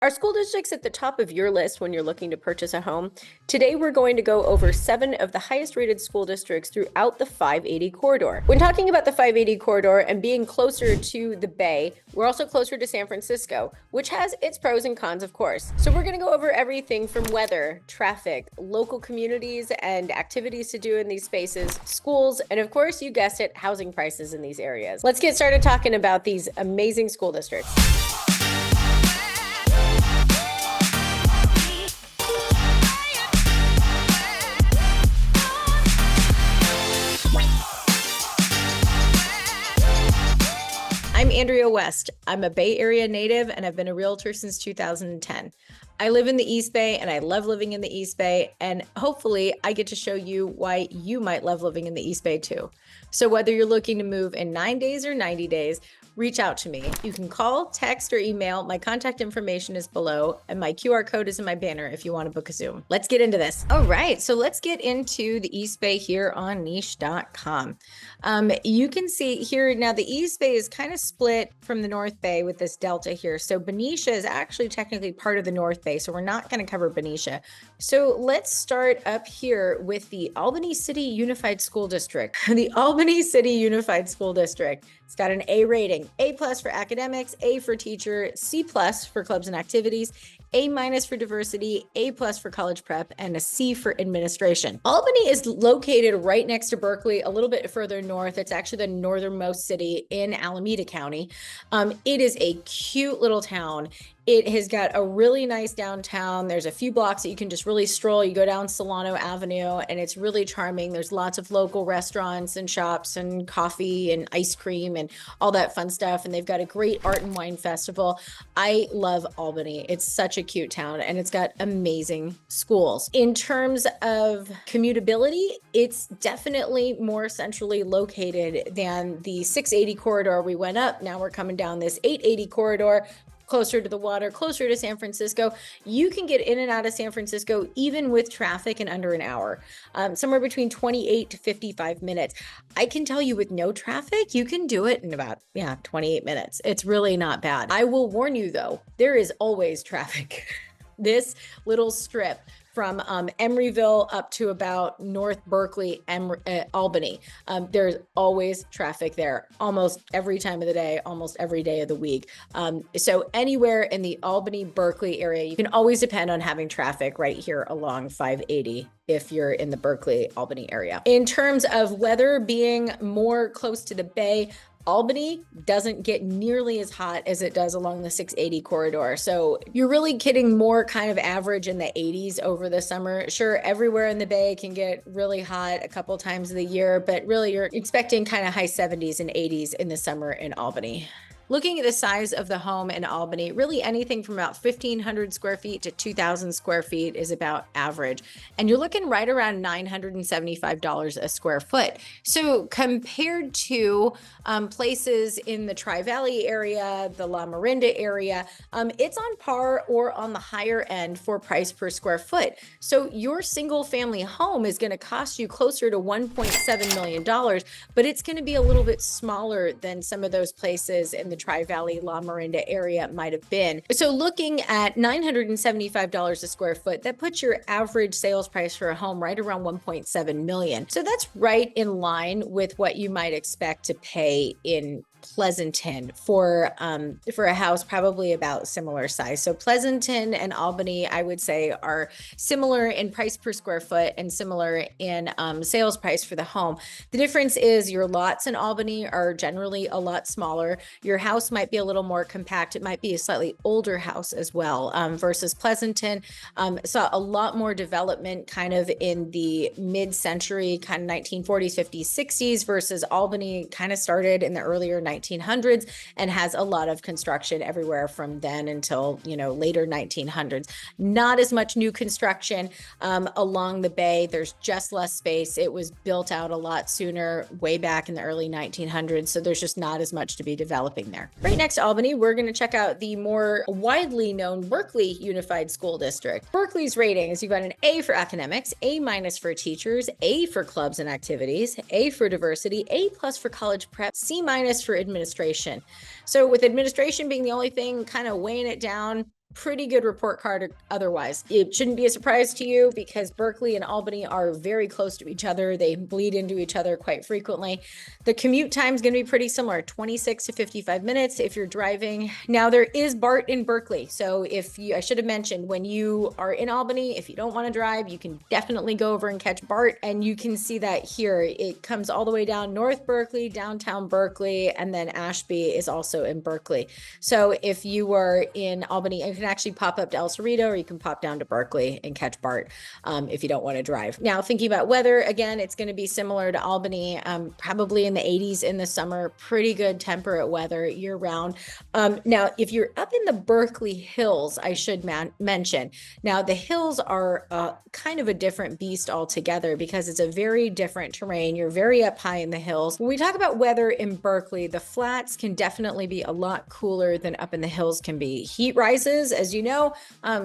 Our school district's at the top of your list when you're looking to purchase a home. Today, we're going to go over 7 of the highest rated school districts throughout the 580 corridor. When talking about the 580 corridor and being closer to the Bay, we're also closer to San Francisco, which has its pros and cons, of course. So we're going to go over everything from weather, traffic, local communities and activities to do in these spaces, schools, and of course, you guessed it, housing prices in these areas. Let's get started talking about these amazing school districts. I'm Andrea West. I'm a Bay Area native and I've been a realtor since 2010. I live in the East Bay and I love living in the East Bay, and hopefully I get to show you why you might love living in the East Bay too. So whether you're looking to move in 9 days or 90 days, reach out to me. You can call, text, or email. My contact information is below, and my QR code is in my banner if you want to book a Zoom. Let's get into this. All right, so let's get into the East Bay here on niche.com. You can see here now the East Bay is kind of split from the North Bay with this delta here. So Benicia is actually technically part of the North Bay, so we're not going to cover Benicia. So let's start up here with the Albany City Unified School District. The Albany City Unified School District. It's got an A rating, A+ for academics, A for teacher, C+ for clubs and activities, A- for diversity, A+ for college prep, and a C for administration. Albany is located right next to Berkeley, a little bit further north. It's actually the northernmost city in Alameda County. It is a cute little town. It has got a really nice downtown. There's a few blocks that you can just really stroll. You go down Solano Avenue and it's really charming. There's lots of local restaurants and shops and coffee and ice cream and all that fun stuff. And they've got a great art and wine festival. I love Albany. It's such a cute town and it's got amazing schools. In terms of commutability, it's definitely more centrally located than the 680 corridor we went up. Now we're coming down this 880 corridor, closer to the water, closer to San Francisco. You can get in and out of San Francisco even with traffic in under an hour, somewhere between 28 to 55 minutes. I can tell you with no traffic, you can do it in about 28 minutes. It's really not bad. I will warn you though, there is always traffic. This little strip from Emeryville up to about North Berkeley, Albany. There's always traffic there, almost every time of the day, almost every day of the week. So anywhere in the Albany-Berkeley area, you can always depend on having traffic right here along 580 if you're in the Berkeley-Albany area. In terms of weather being more close to the Bay, Albany doesn't get nearly as hot as it does along the 680 corridor. So you're really getting more kind of average in the 80s over the summer. Sure, everywhere in the Bay can get really hot a couple times of the year, but really you're expecting kind of high 70s and 80s in the summer in Albany. Looking at the size of the home in Albany, really anything from about 1,500 square feet to 2,000 square feet is about average. And you're looking right around $975 a square foot. So compared to places in the Tri-Valley area, the La Miranda area, it's on par or on the higher end for price per square foot. So your single family home is going to cost you closer to $1.7 million, but it's going to be a little bit smaller than some of those places in the Tri-Valley, La Miranda area might have been. So looking at $975 a square foot, that puts your average sales price for a home right around $1.7 million. So that's right in line with what you might expect to pay in Pleasanton for a house probably about similar size. So Pleasanton and Albany, I would say, are similar in price per square foot and similar in sales price for the home. The difference is your lots in Albany are generally a lot smaller. Your house might be a little more compact. It might be a slightly older house as well, versus Pleasanton. Saw a lot more development kind of in the mid-century, kind of 1940s, 50s, 60s, versus Albany kind of started in the earlier 1900s and has a lot of construction everywhere from then until, later 1900s. Not as much new construction along the Bay. There's just less space. It was built out a lot sooner, way back in the early 1900s. So there's just not as much to be developing there. Right next to Albany, we're going to check out the more widely known Berkeley Unified School District. Berkeley's ratings, you've got an A for academics, A- for teachers, A for clubs and activities, A for diversity, A+ for college prep, C- for administration. So with administration being the only thing kind of weighing it down, pretty good report card otherwise. It shouldn't be a surprise to you because Berkeley and Albany are very close to each other. They bleed into each other quite frequently. The commute time is going to be pretty similar, 26 to 55 minutes if you're driving. Now there is BART in Berkeley. So I should have mentioned, when you are in Albany, if you don't want to drive, you can definitely go over and catch BART. And you can see that here. It comes all the way down North Berkeley, downtown Berkeley, and then Ashby is also in Berkeley. So if you are in Albany, you can actually pop up to El Cerrito, or you can pop down to Berkeley and catch BART if you don't want to drive. Now, thinking about weather, again, it's going to be similar to Albany, probably in the 80s in the summer, pretty good temperate weather year round. Now, if you're up in the Berkeley Hills, I should mention, now the hills are kind of a different beast altogether because it's a very different terrain. You're very up high in the hills. When we talk about weather in Berkeley, the flats can definitely be a lot cooler than up in the hills can be. Heat rises, as you know.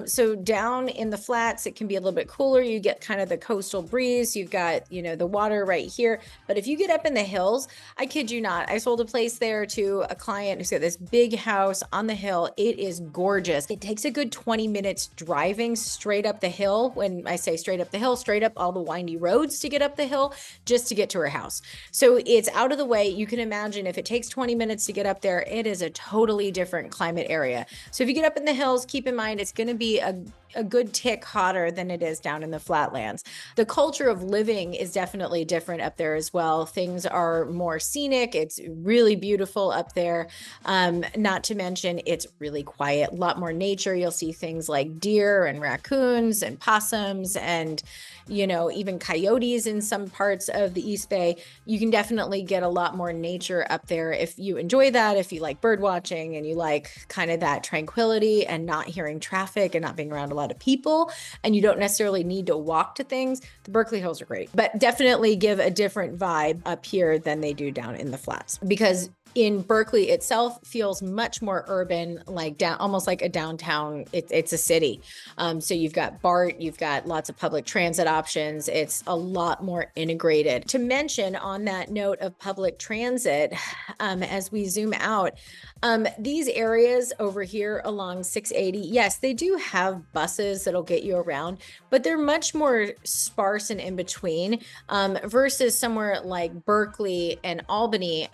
So down in the flats, it can be a little bit cooler. You get kind of the coastal breeze. You've got, the water right here. But if you get up in the hills, I kid you not, I sold a place there to a client who's got this big house on the hill. It is gorgeous. It takes a good 20 minutes driving straight up the hill. When I say straight up the hill, straight up all the windy roads to get up the hill, just to get to her house. So it's out of the way. You can imagine if it takes 20 minutes to get up there, it is a totally different climate area. So if you get up in the hills, keep in mind it's going to be a good tick hotter than it is down in the flatlands. The culture of living is definitely different up there as well. Things are more scenic. It's really beautiful up there. Not to mention it's really quiet, a lot more nature. You'll see things like deer and raccoons and possums and even coyotes in some parts of the East Bay. You can definitely get a lot more nature up there if you enjoy that, if you like bird watching and you like kind of that tranquility and not hearing traffic and not being around a lot of people, and you don't necessarily need to walk to things. The Berkeley Hills are great, but definitely give a different vibe up here than they do down in the flats, because in Berkeley itself feels much more urban, like almost like a downtown. It's a city. So you've got BART, you've got lots of public transit options. It's a lot more integrated. To mention on that note of public transit, as we zoom out, these areas over here along 680, yes, they do have buses that'll get you around, but they're much more sparse and in between, versus somewhere like Berkeley and Albany,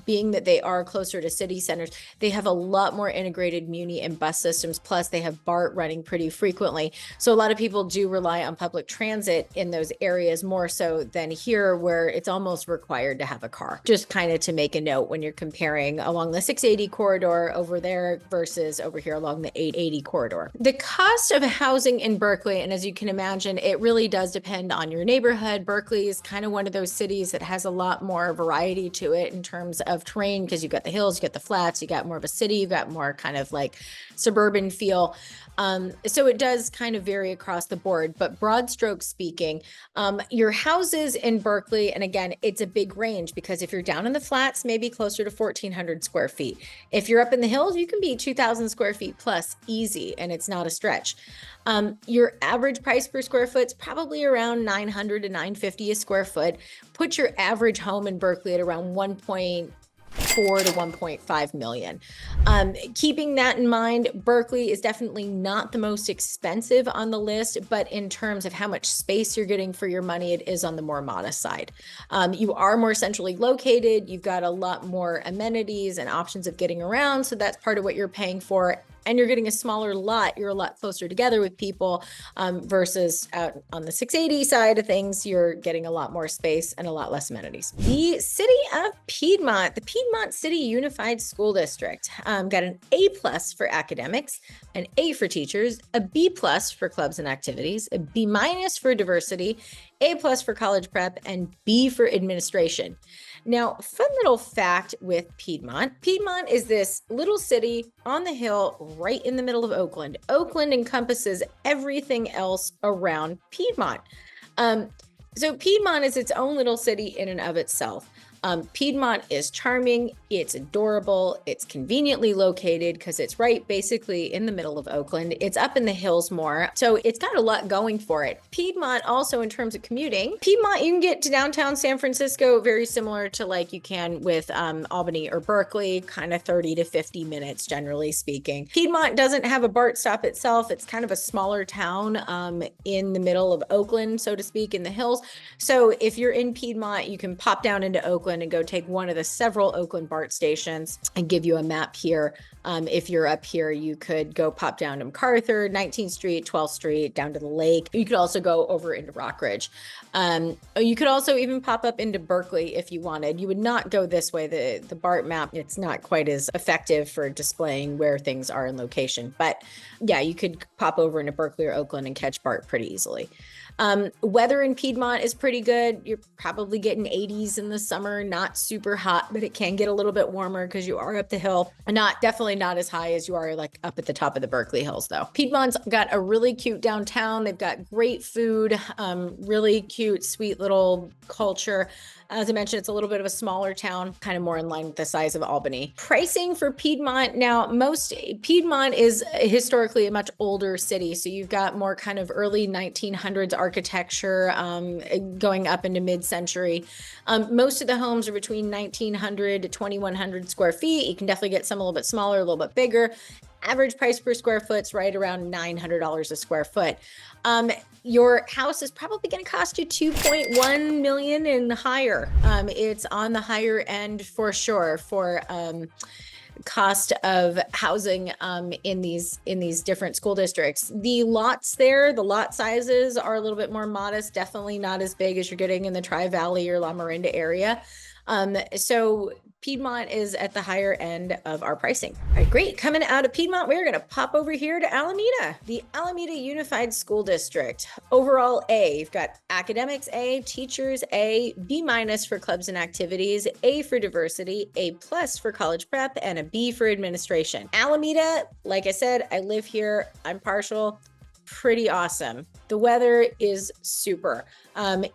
being that they are closer to city centers. They have a lot more integrated muni and bus systems. Plus they have BART running pretty frequently. So a lot of people do rely on public transit in those areas more so than here, where it's almost required to have a car. Just kind of to make a note when you're comparing along the 680 corridor over there versus over here along the 880 corridor. The cost of housing in Berkeley, and as you can imagine, it really does depend on your neighborhood. Berkeley is kind of one of those cities that has a lot more variety to it in terms of terrain, because you've got the hills, you got the flats, you got more of a city, you got more kind of like suburban feel. So it does kind of vary across the board, but broad strokes speaking, your houses in Berkeley, and again, it's a big range because if you're down in the flats, maybe closer to 1,400 square feet. If you're up in the hills, you can be 2,000 square feet plus easy, and it's not a stretch. Your average price per square foot is probably around $900 to $950 a square foot. Put your average home in Berkeley at around 1.4 to 1.5 million. Keeping that in mind, Berkeley is definitely not the most expensive on the list, but in terms of how much space you're getting for your money, it is on the more modest side. You are more centrally located. You've got a lot more amenities and options of getting around. So that's part of what you're paying for. And you're getting a smaller lot. You're a lot closer together with people, versus out on the 680 side of things, you're getting a lot more space and a lot less amenities. The city of Piedmont, the Piedmont City Unified School District, got an A+ for academics, an A for teachers, a B+ for clubs and activities, a B- for diversity, A+ for college prep, and B for administration. Now, fun little fact with Piedmont. Piedmont is this little city on the hill right in the middle of Oakland. Oakland encompasses everything else around Piedmont. So Piedmont is its own little city in and of itself. Piedmont is charming. It's adorable. It's conveniently located because it's right basically in the middle of Oakland. It's up in the hills more. So it's got a lot going for it. Piedmont also, in terms of commuting, Piedmont, you can get to downtown San Francisco very similar to like you can with Albany or Berkeley, kind of 30 to 50 minutes, generally speaking. Piedmont doesn't have a BART stop itself. It's kind of a smaller town in the middle of Oakland, so to speak, in the hills. So if you're in Piedmont, you can pop down into Oakland and go take one of the several Oakland BART stations. And give you a map here. If you're up here, you could go pop down to MacArthur, 19th Street, 12th Street, down to the lake. You could also go over into Rockridge. You could also even pop up into Berkeley if you wanted. You would not go this way. The BART map, it's not quite as effective for displaying where things are in location. But yeah, you could pop over into Berkeley or Oakland and catch BART pretty easily. Weather in Piedmont is pretty good. You're probably getting 80s in the summer, not super hot, but it can get a little bit warmer because you are up the hill. Definitely not as high as you are like up at the top of the Berkeley Hills though. Piedmont's got a really cute downtown. They've got great food, really cute, sweet little culture. As I mentioned, it's a little bit of a smaller town, kind of more in line with the size of Albany. Pricing for Piedmont. Now, Piedmont is historically a much older city. So you've got more kind of early 1900s architecture going up into mid-century. Most of the homes are between 1,900 to 2,100 square feet. You can definitely get some a little bit smaller, a little bit bigger. Average price per square foot's right around $900 a square foot. Your house is probably going to cost you $2.1 million and higher. It's on the higher end for sure for cost of housing in these different school districts. The lots there, the lot sizes are a little bit more modest, definitely not as big as you're getting in the Tri-Valley or La Miranda area. So Piedmont is at the higher end of our pricing. All right, great. Coming out of Piedmont, we're going to pop over here to Alameda, the Alameda Unified School District. Overall A, you've got academics A, teachers A, B- for clubs and activities, A for diversity, A+ for college prep, and a B for administration. Alameda, like I said, I live here. I'm partial. Pretty awesome. The weather is super.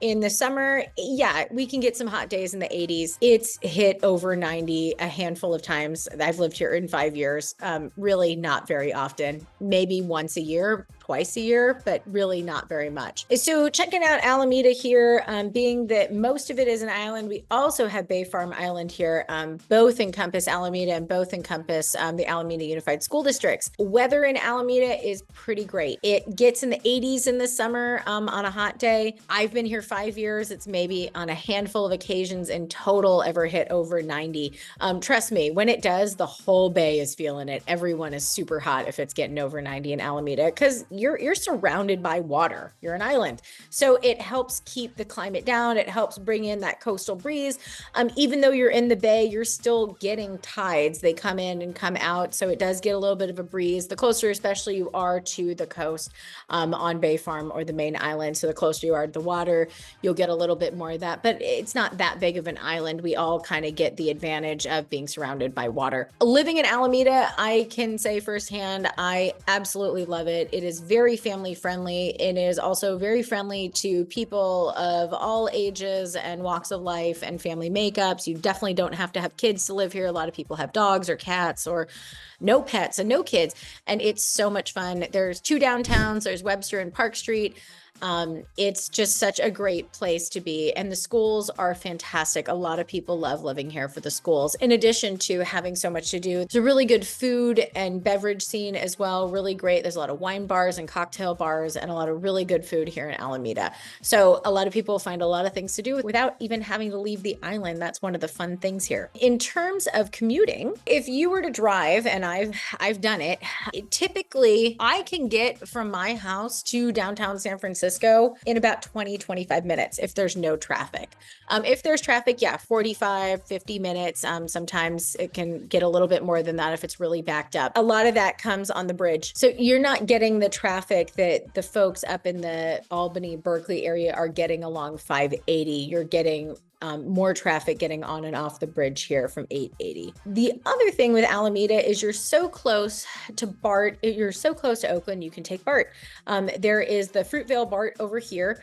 In the summer, yeah, we can get some hot days in the 80s. It's hit over 90 a handful of times. I've lived here in 5 years. Really not very often, maybe once a year, twice a year, but really not very much. So checking out Alameda here, being that most of it is an island, we also have Bay Farm Island here. Both encompass Alameda and both encompass the Alameda Unified School Districts. Weather in Alameda is pretty great. It gets in the 80s in the summer on a hot day. I've been here 5 years. It's maybe on a handful of occasions in total ever hit over 90. Trust me, when it does, the whole bay is feeling it. Everyone is super hot if it's getting over 90 in Alameda because you're surrounded by water. You're an island. So it helps keep the climate down. It helps bring in that coastal breeze. Even though you're in the bay, you're still getting tides. They come in and come out. So it does get a little bit of a breeze. The closer especially you are to the coast on Bay Farm or the main island. So the closer you are to the water, you'll get a little bit more of that. But it's not that big of an island. We all kind of get the advantage of being surrounded by water. Living in Alameda, I can say firsthand, I absolutely love it. It is very family friendly. It is also very friendly to people of all ages and walks of life and family makeups. You definitely don't have to have kids to live here. A lot of people have dogs or cats or no pets and no kids. And it's so much fun. There's 2 downtowns. There's Webster and Park Street. It's just such a great place to be. And the schools are fantastic. A lot of people love living here for the schools, in addition to having so much to do. It's a really good food and beverage scene as well. Really great. There's a lot of wine bars and cocktail bars and a lot of really good food here in Alameda. So a lot of people find a lot of things to do without even having to leave the island. That's one of the fun things here. In terms of commuting, if you were to drive, and I've done it, typically I can get from my house to downtown San Francisco in about 20-25 minutes if there's no traffic. If there's traffic, yeah, 45, 50 minutes. Sometimes it can get a little bit more than that if it's really backed up. A lot of that comes on the bridge. So you're not getting the traffic that the folks up in the Albany, Berkeley area are getting along 580. You're getting more traffic getting on and off the bridge here from 880. The other thing with Alameda is you're so close to BART, you're so close to Oakland, you can take BART. There is the Fruitvale BART over here.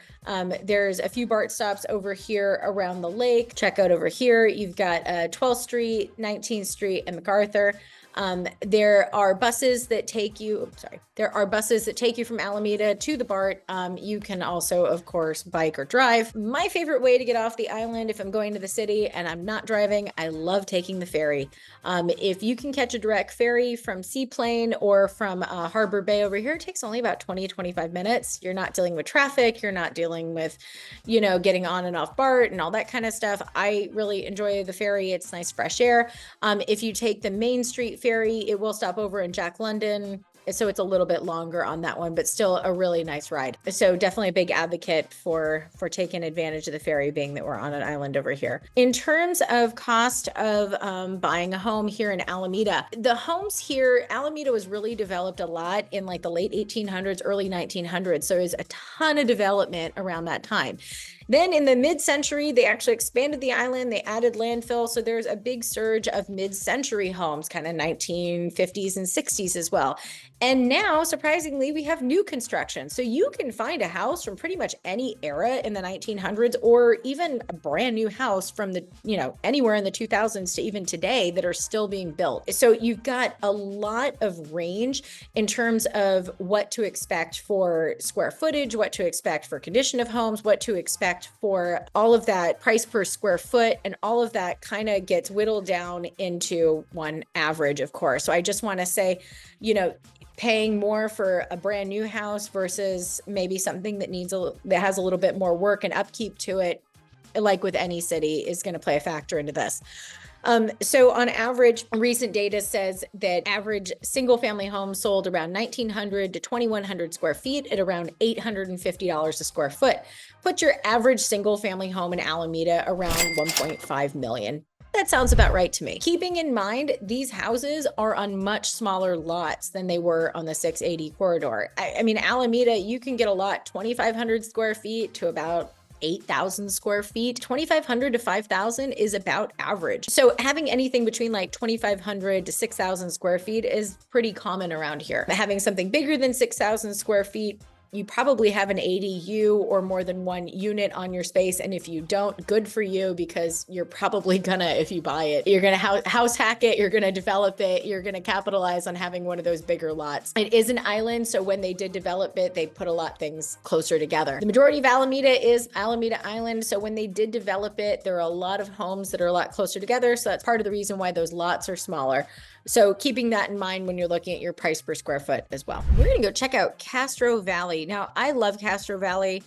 There's a few BART stops over here around the lake. Check out over here. You've got 12th Street, 19th Street, and MacArthur. There are buses that take you, from Alameda to the BART. You can also, of course, bike or drive. My favorite way to get off the island if I'm going to the city and I'm not driving, I love taking the ferry. If you can catch a direct ferry from Seaplane or from Harbor Bay over here, it takes only about 20, 25 minutes. You're not dealing with traffic. You're not dealing with, getting on and off BART and all that kind of stuff. I really enjoy the ferry. It's nice, fresh air. If you take the Main Street ferry, it will stop over in Jack London. So it's a little bit longer on that one, but still a really nice ride. So definitely a big advocate for taking advantage of the ferry, being that we're on an island over here. In terms of cost of buying a home here in Alameda, the homes here, Alameda was really developed a lot in like the late 1800s, early 1900s. So there's a ton of development around that time. Then in the mid-century, they actually expanded the island. They added landfill. So there's a big surge of mid-century homes, kind of 1950s and 60s as well. And now, surprisingly, we have new construction. So you can find a house from pretty much any era in the 1900s, or even a brand new house from the, anywhere in the 2000s to even today that are still being built. So you've got a lot of range in terms of what to expect for square footage, what to expect for condition of homes, what to expect for all of that price per square foot, and all of that kind of gets whittled down into one average, of course. So I just want to say, paying more for a brand new house versus maybe something that that has a little bit more work and upkeep to it, like with any city, is going to play a factor into this. So on average, recent data says that average single family homes sold around 1,900 to 2,100 square feet at around $850 a square foot. Put your average single family home in Alameda around 1.5 million. That sounds about right to me. Keeping in mind, these houses are on much smaller lots than they were on the 680 corridor. I mean, Alameda, you can get a lot 2,500 square feet to about 8,000 square feet. 2,500 to 5,000 is about average. So having anything between like 2,500 to 6,000 square feet is pretty common around here. Having something bigger than 6,000 square feet, you probably have an ADU or more than one unit on your space. And if you don't, good for you, because you're probably gonna, if you buy it, you're gonna house hack it, you're gonna develop it, you're gonna capitalize on having one of those bigger lots. It is an island, so when they did develop it, they put a lot of things closer together. The majority of Alameda is Alameda Island, so when they did develop it, there are a lot of homes that are a lot closer together, so that's part of the reason why those lots are smaller. So keeping that in mind when you're looking at your price per square foot as well. We're gonna go check out Castro Valley. Now, I love Castro Valley.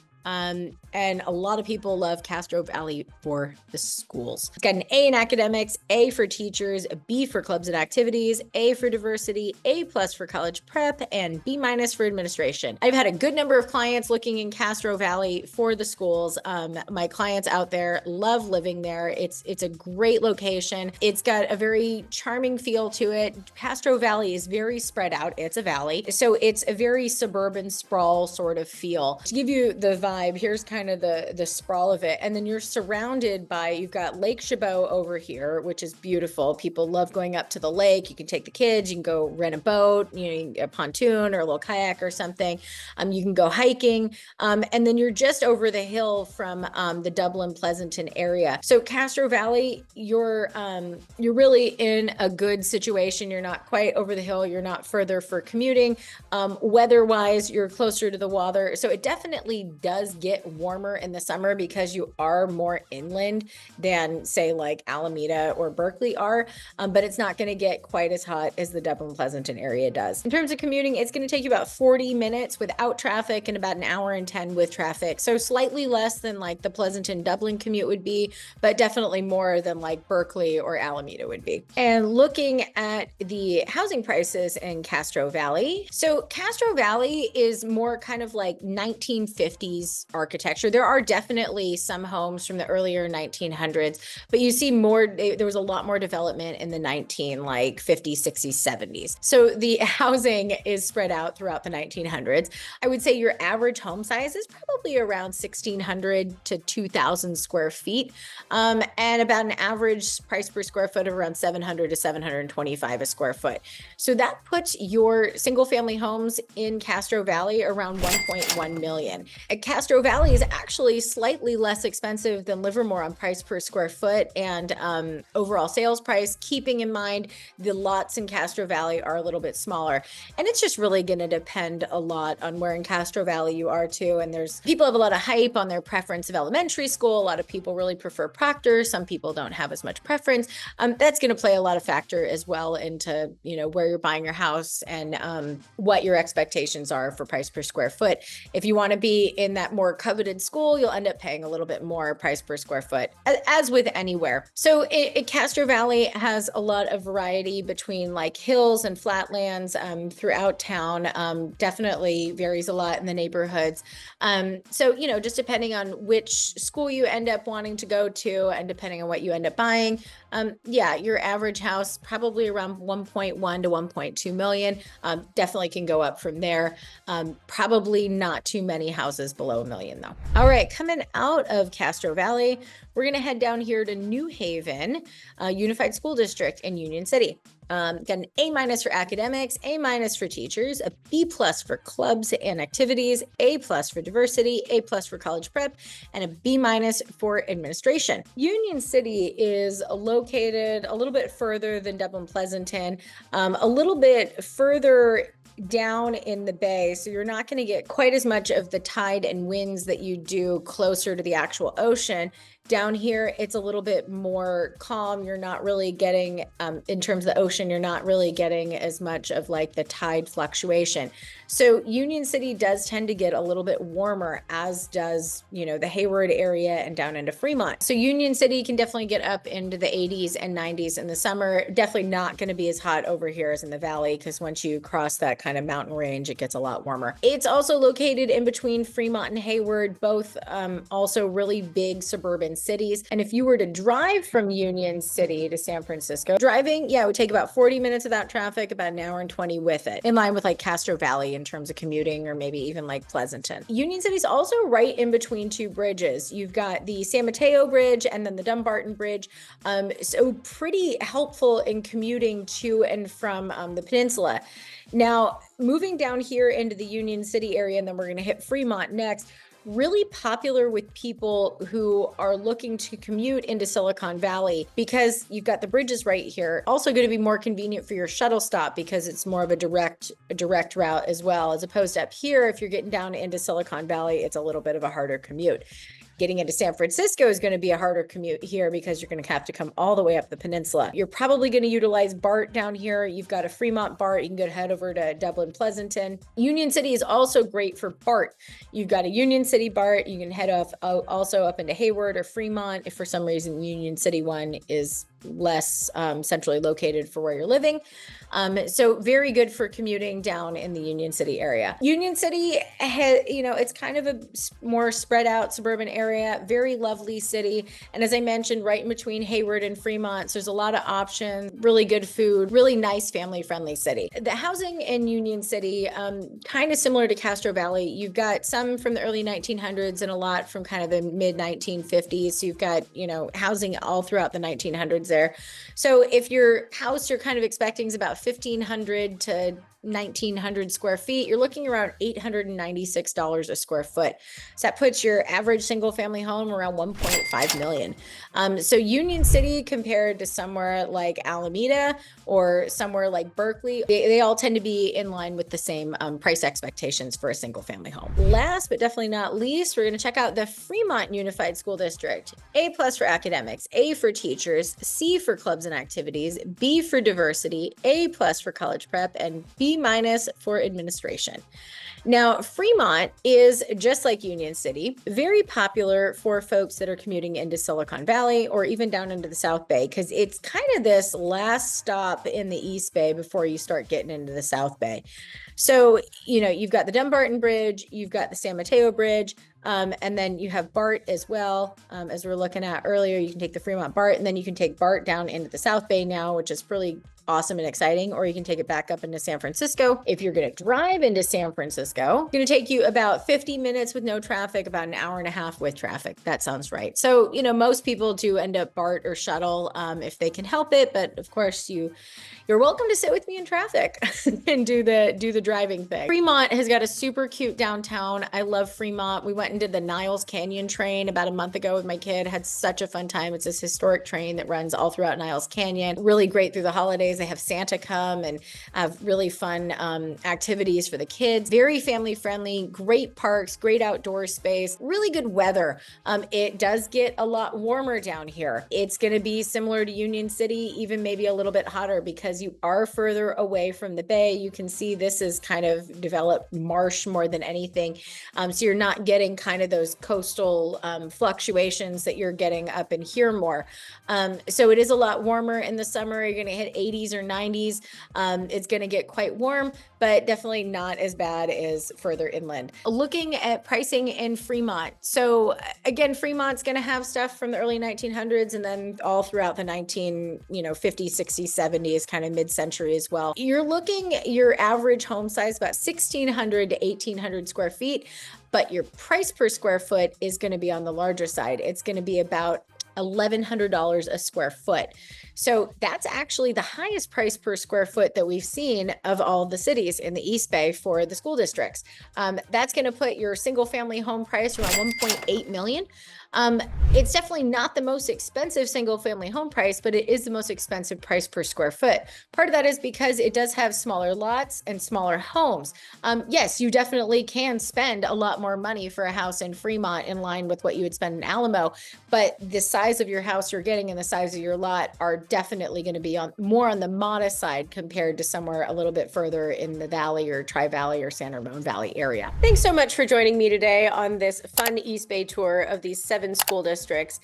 And a lot of people love Castro Valley for the schools. It's got an A in academics, A for teachers, a B for clubs and activities, A for diversity, A+ for college prep, and B- for administration. I've had a good number of clients looking in Castro Valley for the schools. My clients out there love living there. It's a great location. It's got a very charming feel to it. Castro Valley is very spread out. It's a valley. So it's a very suburban sprawl sort of feel. To give you the vibe, here's kind of the sprawl of it. And then you're surrounded by, you've got Lake Chabot over here, which is beautiful. People love going up to the lake. You can take the kids, you can go rent a boat, a pontoon or a little kayak or something. You can go hiking. And then you're just over the hill from the Dublin Pleasanton area. So Castro Valley, you're really in a good situation. You're not quite over the hill. You're not further for commuting. Weather-wise, you're closer to the water. So it definitely does get warmer in the summer because you are more inland than, say, like Alameda or Berkeley are, but it's not going to get quite as hot as the Dublin Pleasanton area does. In terms of commuting, it's going to take you about 40 minutes without traffic and about an hour and 10 with traffic. So slightly less than like the Pleasanton Dublin commute would be, but definitely more than like Berkeley or Alameda would be. And looking at the housing prices in Castro Valley. So Castro Valley is more kind of like 1950s architecture. architecture. There are definitely some homes from the earlier 1900s, but you see more, there was a lot more development in the 50s, 60s, 70s. So the housing is spread out throughout the 1900s. I would say your average home size is probably around 1,600 to 2,000 square feet, and about an average price per square foot of around 700 to 725 a square foot. So that puts your single family homes in Castro Valley around 1.1 million. And Castro Valley is actually slightly less expensive than Livermore on price per square foot and overall sales price, keeping in mind the lots in Castro Valley are a little bit smaller. And it's just really going to depend a lot on where in Castro Valley you are too. And there's people have a lot of hype on their preference of elementary school. A lot of people really prefer Proctor. Some people don't have as much preference. That's going to play a lot of factor as well into, where you're buying your house and what your expectations are for price per square foot. If you want to be in that more coveted school, you'll end up paying a little bit more price per square foot, as with anywhere. So Castro Valley has a lot of variety between like hills and flatlands throughout town. Definitely varies a lot in the neighborhoods. So, just depending on which school you end up wanting to go to and depending on what you end up buying, your average house probably around 1.1 to 1.2 million. Definitely can go up from there. Probably not too many houses below $1 million though. All right, coming out of Castro Valley, we're going to head down here to New Haven, Unified School District in Union City. Got an A- for academics, A- for teachers, a B+ for clubs and activities, A+ for diversity, A+ for college prep, and a B- for administration. Union City is located a little bit further than Dublin Pleasanton, a little bit further down in the bay, so you're not going to get quite as much of the tide and winds that you do closer to the actual ocean. Down here, it's a little bit more calm. You're not really getting, in terms of the ocean, you're not really getting as much of like the tide fluctuation. So Union City does tend to get a little bit warmer, as does, the Hayward area and down into Fremont. So Union City can definitely get up into the 80s and 90s in the summer. Definitely not going to be as hot over here as in the valley, because once you cross that kind of mountain range, it gets a lot warmer. It's also located in between Fremont and Hayward, both also really big suburban cities. And if you were to drive from Union City to San Francisco, driving, it would take about 40 minutes without traffic, about an hour and 20 with it, in line with like Castro Valley in terms of commuting, or maybe even like Pleasanton. Union City is also right in between two bridges. You've got the San Mateo Bridge and then the Dumbarton Bridge. So pretty helpful in commuting to and from the peninsula. Now, moving down here into the Union City area, and then we're going to hit Fremont next. Really popular with people who are looking to commute into Silicon Valley, because you've got the bridges right here. Also going to be more convenient for your shuttle stop, because it's more of a direct route as well, as opposed to up here. If you're getting down into Silicon Valley, it's a little bit of a harder commute. Getting into San Francisco is going to be a harder commute here, because you're going to have to come all the way up the peninsula. You're probably going to utilize BART down here. You've got a Fremont BART. You can head over to Dublin Pleasanton. Union City is also great for BART. You've got a Union City BART. You can head off also up into Hayward or Fremont if for some reason Union City one is less centrally located for where you're living. So very good for commuting down in the Union City area. Union City has, it's kind of a more spread out suburban area, very lovely city. And as I mentioned, right in between Hayward and Fremont, so there's a lot of options, really good food, really nice family friendly city. The housing in Union City, kind of similar to Castro Valley. You've got some from the early 1900s and a lot from kind of the mid 1950s. So you've got, housing all throughout the 1900s there. So if your house you're kind of expecting is about 1,500 to 1,900 square feet, you're looking around $896 a square foot. So that puts your average single family home around 1.5 million. So Union City compared to somewhere like Alameda or somewhere like Berkeley, they all tend to be in line with the same price expectations for a single family home. Last but definitely not least, we're going to check out the Fremont Unified School District. A+ for academics, A for teachers, C for clubs and activities, B for diversity, A+ for college prep, and B- B- for administration. Now, Fremont is just like Union City, very popular for folks that are commuting into Silicon Valley or even down into the South Bay, because it's kind of this last stop in the East Bay before you start getting into the South Bay. So, you've got the Dumbarton Bridge, you've got the San Mateo Bridge, and then you have BART as well. As we were looking at earlier, you can take the Fremont BART, and then you can take BART down into the South Bay now, which is really awesome and exciting, or you can take it back up into San Francisco. If you're going to drive into San Francisco, it's going to take you about 50 minutes with no traffic, about an hour and a half with traffic. That sounds right. So, most people do end up BART or shuttle if they can help it. But of course, you're welcome to sit with me in traffic and do the driving thing. Fremont has got a super cute downtown. I love Fremont. We went and did the Niles Canyon train about a month ago with my kid. Had such a fun time. It's this historic train that runs all throughout Niles Canyon. Really great through the holidays. They have Santa come and have really fun activities for the kids. Very family friendly, great parks, great outdoor space, really good weather. It does get a lot warmer down here. It's going to be similar to Union City, even maybe a little bit hotter because you are further away from the bay. You can see this is kind of developed marsh more than anything. So you're not getting kind of those coastal fluctuations that you're getting up in here more. So it is a lot warmer in the summer. You're going to hit 80s or 90s. It's going to get quite warm, but definitely not as bad as further inland. Looking at pricing in Fremont. So again, Fremont's going to have stuff from the early 1900s and then all throughout the 50s, 60s, 70s, kind of mid-century as well. You're looking your average home size about 1,600 to 1,800 square feet, but your price per square foot is going to be on the larger side. It's going to be about $1,100 a square foot. So that's actually the highest price per square foot that we've seen of all the cities in the East Bay for the school districts. That's going to put your single family home price around 1.8 million. It's definitely not the most expensive single family home price, but it is the most expensive price per square foot. Part of that is because it does have smaller lots and smaller homes. Yes, you definitely can spend a lot more money for a house in Fremont in line with what you would spend in Alamo, but the size of your house you're getting and the size of your lot are definitely going to be more on the modest side compared to somewhere a little bit further in the Valley or Tri-Valley or San Ramon Valley area. Thanks so much for joining me today on this fun East Bay tour of these 7 school districts.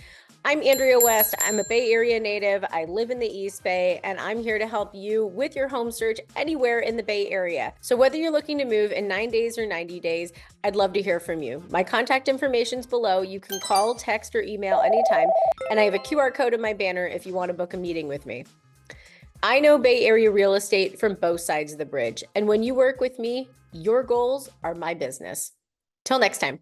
I'm Andrea West. I'm a Bay Area native. I live in the East Bay, and I'm here to help you with your home search anywhere in the Bay Area. So whether you're looking to move in 9 days or 90 days, I'd love to hear from you. My contact information is below. You can call, text, or email anytime, and I have a QR code in my banner if you want to book a meeting with me. I know Bay Area real estate from both sides of the bridge, and when you work with me, your goals are my business. Till next time.